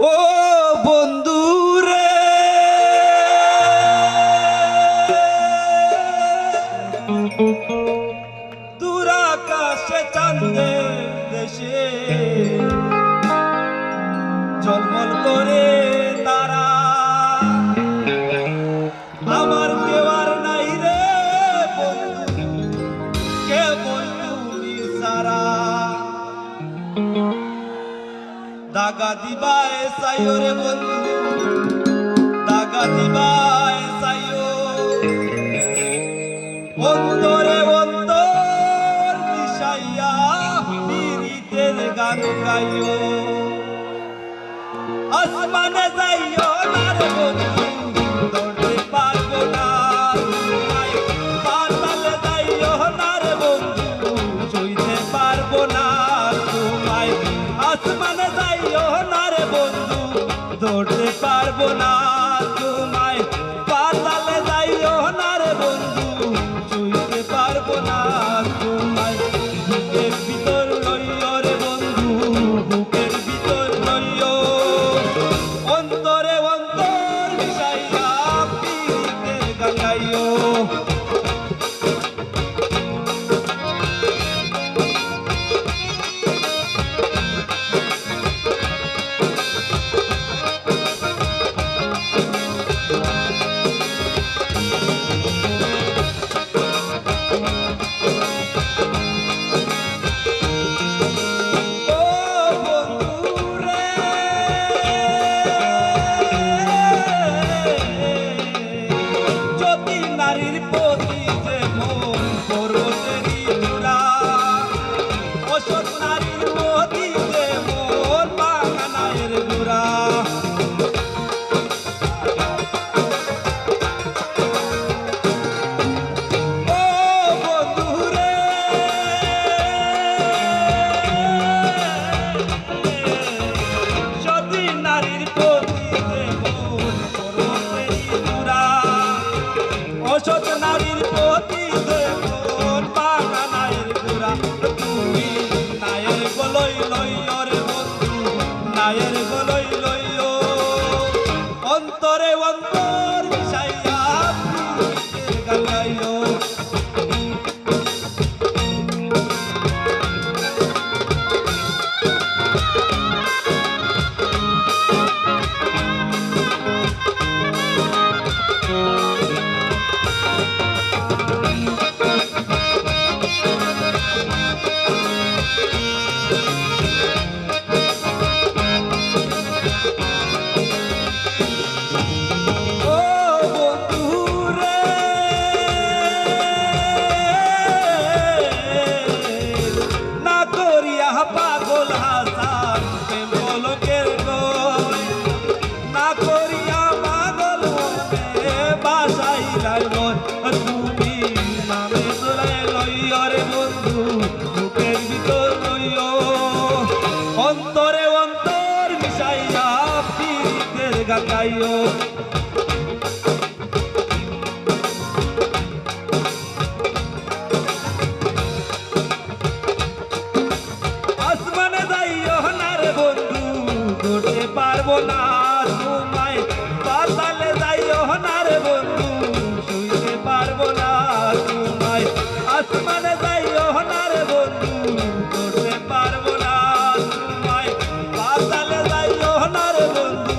ও বন্ধু রে, দূর আকাশে চাঁদের দেশে ঝলমল করে তারা, আমার কেউ আর নাই রে বন্ধু, কেবল তুমি সারা। দাগা দিবায় চাইও রে বন্ধু, দাগা দিবায় চাইও, অন্তরে অন্তর মিশাইয়া পীড়িতের গান গাইও। আসমানে যাইও না রে বন্ধু, ধরতে পারবো না তোমায়, পাতালে যাইও না রে বন্ধু, ছুঁইতে পারবো না তোমায়। আসমানে যাইও না রে বন্ধু, ধরতে পারবো না তোমায়, পাতালে যাইও না রে বন্ধু, ছুঁইতে পারবো না তোমায়। বুকের ভিতর লইও রে বন্ধু, বুকের ভিতর লইও, অন্তরে অন্তর মিশাইয়া পীড়িতের গান গাইও। অসৎ নারীর প্রতি মন পাগা নায়ের গোরা, তুমি নায়ের গলই লইও রে বন্ধু, নায়ের গলই লইও, অন্তরে অন্তর মিশাইয়া পীড়িতের গান গাইও। পাগল হাসান প্রেম পলকের গয়, না করিয়া পাগল মনে বাসাইলার মন, তুমি নামে তোলায় লইও রে বন্ধু, বুকের ভিতর লইও, অন্তরে অন্তর মিশাইয়া পীড়িতের গান গাইও। ধরতে পারবো না তোমায়, পাতালে যাইও না রে বন্ধু, শুইতে পারবো না তোমায়। আসমানে যাইও না রে বন্ধু, ধরতে পারবো না তোমায়, পাতালে যাইও না রে বন্ধু,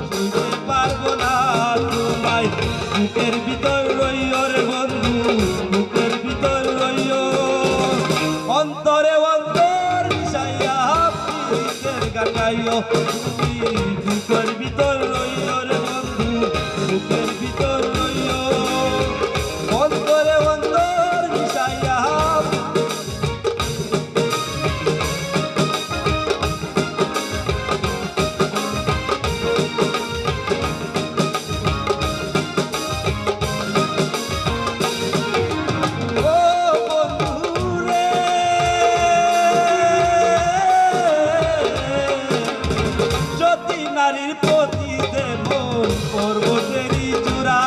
শুইতে পারবো না তোমায়। বুকের ভিতর রইও রে বন্ধু, বুকের ভিতর রইও, অন্তরে অন্তর মিশাইয়া পীড়িতের গান গাইও। তুমি বুকের ভিতর রইও রে বন্ধু, বুকের ভিতর রইও, অন্তরে অন্তর মিশাইয়া। নারীর প্রতি মন পর্বতেরই চূড়া,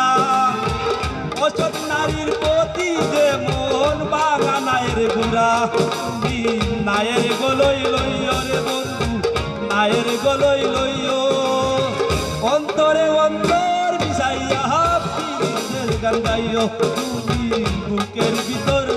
অসৎ নারীর প্রতি মন বাগা নায়ের গোড়া, তুমি নায়ের গলই লইও রে বন্ধু, নায়ের গলই লইও, গান গাইও তুমি বুকের ভিতর